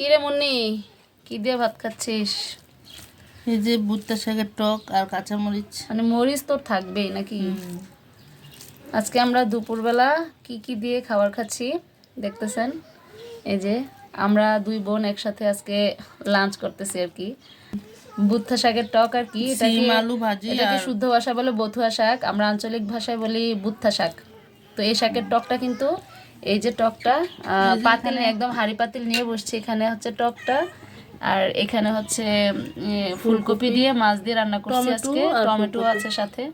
কি রে মুন্নি, কি দিয়ে ভাত খাচ্ছিস? এই যে ভুট্টা শাকের টক আর কাঁচামরিচ। মানে মরিচ তো থাকবেই নাকি? আজকে আমরা দুপুরবেলা কি কি দিয়ে খাবার খাচ্ছি দেখতেছেন। এই যে আমরা দুই বোন একসাথে আজকে লাঞ্চ করতেছি আর কি। ভুট্টা শাকের টক আর কি, সিম আলু ভাজি। এটাকে শুদ্ধ ভাষা বলে বথুয়া শাক, আমরা আঞ্চলিক ভাষায় বলি ভুট্টা শাক। তো এই শাকের টকটা কিন্তু এই যে টকটা পাতিল নিয়ে একদম হাঁড়ি পাতিল নিয়ে বসছি। এখানে হচ্ছে টকটা, আর এখানে হচ্ছে ফুলকপি দিয়ে মাছ দিয়ে রান্না করছি আজকে, টমেটো আছে সাথে।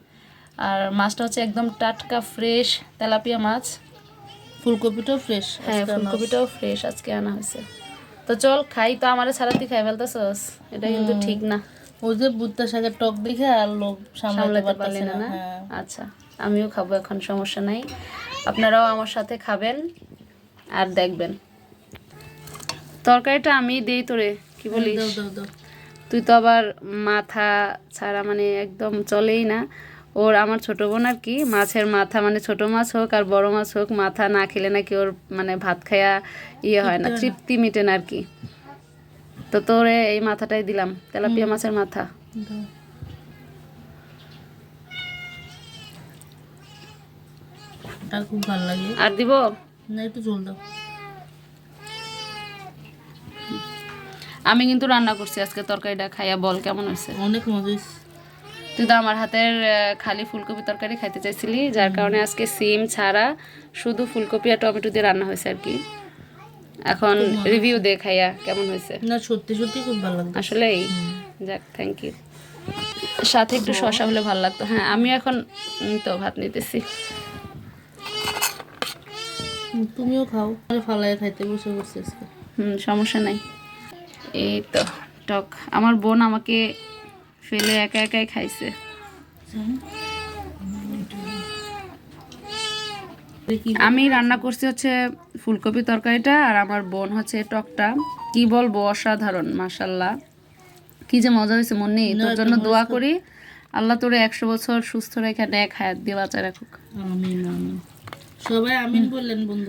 আর মাছটা হচ্ছে একদম টাটকা ফ্রেশ তেলাপিয়া মাছ। ফুলকপিটাও ফ্রেশ। হ্যাঁ, ফুলকপিটাও ফ্রেশ আজকে আনা হয়েছে। তো চল খাই। তো আমারে ছাড়াতে খাই ফেলতেছস, এটা কিন্তু ঠিক না। ওই যে ভুট্টা শাকের টক দেখে আর লোভ সামলাতে পারলি না। আচ্ছা, আমিও খাবো এখন, সমস্যা নাই। আপনারাও আমার সাথে খাবেন আর দেখবেন। তরকারিটা আমি দেই তোরে, কি বলিস? তুই তো আবার মাথা ছাড়া মানে একদম চলেই না। ওর আমার ছোট বোন আর কি, মাছের মাথা মানে ছোট মাছ হোক আর বড় মাছ হোক, মাথা না খেলে নাকি ওর মানে ভাত খায়া ইয়ে হয় না, তৃপ্তি মিটে না আর কি। তো তোরে এই মাথাটাই দিলাম, তেলাপিয়া মাছের মাথা। খুব ভালো লাগে। আর দিব না, একটু ঝোল দাও। আমি কিন্তু রান্না করছি আজকে, তরকারিটা খাইয়া বল কেমন হয়েছে। অনেক মজা হয়েছে। তুই তো আমার হাতের খালি ফুলকপি তরকারি খাইতে চাইছিলি, যার কারণে আজকে সিম ছাড়া শুধু ফুলকপি আর টমেটো দিয়ে রান্না হয়েছে আর কি। এখন রিভিউ দে খাইয়া কেমন হয়েছে। না, সত্যি সত্যি খুব ভালো লাগছে আসলেই। যাক, থ্যাংক ইউ। সাথে একটু শসা হলে ভালো লাগতো। হ্যাঁ, আমি এখন তো ভাত নিতেছি। তুমিও খাও, ফালায় খাইতে বসে বসে আজকে। সমস্যা নাই। এই তো টক আমার বোন আমাকে ফেলে একা একাই খাইছে। আমি রান্না করছি হচ্ছে ফুলকপি তরকারিটা, আর আমার বোন হচ্ছে টকটা। কি বলবো, অসাধারণ, মাশাল্লাহ। কি যে মজা হয়েছে মুন্নি, তোর জন্য দোয়া করি আল্লাহ তোরে 100 বছর সুস্থ রেখে এক হায়াত দিয়ে বাঁচায় রাখুক। আমিন আমিন। সবাই আমিন বললেন বন্ধু।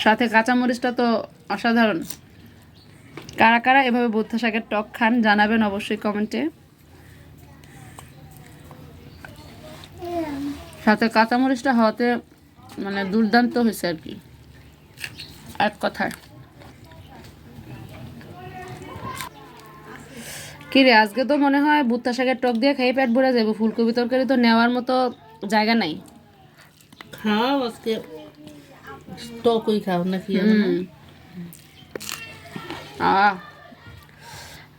সাথে কাঁচামরিচটা তো অসাধারণ। কারা কারা এভাবে ভুট্টা শাকের টক খান জানাবেন অবশ্যই কমেন্টে। সাথে কাঁচামরিচটা হওয়াতে মানে দুর্দান্ত হয়েছে আর কি, এক কথায়। কিরে, আজকে তো মনে হয় ভুট্টা শাকের টক দিয়ে খেয়ে পেট ভরে যাবো। ফুলকপি তরকারি তো নেওয়ার মতো জায়গা নাই। খাও আজকে, টকই খাও নাকি?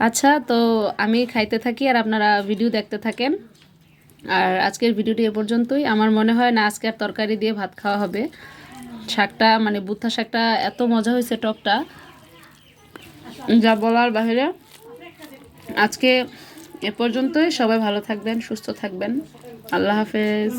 আচ্ছা, তো আমি খাইতে থাকি আর আপনারা ভিডিও দেখতে থাকেন। আর আজকের ভিডিওটি এ পর্যন্তই। আমার মনে হয় না আজকে আর তরকারি দিয়ে ভাত খাওয়া হবে। শাকটা মানে ভুট্টা শাকটা এত মজা হয়েছে, টকটা যা বলার বাইরে। আজকে এ পর্যন্তই। সবাই ভালো থাকবেন, সুস্থ থাকবেন। আল্লাহ হাফেজ।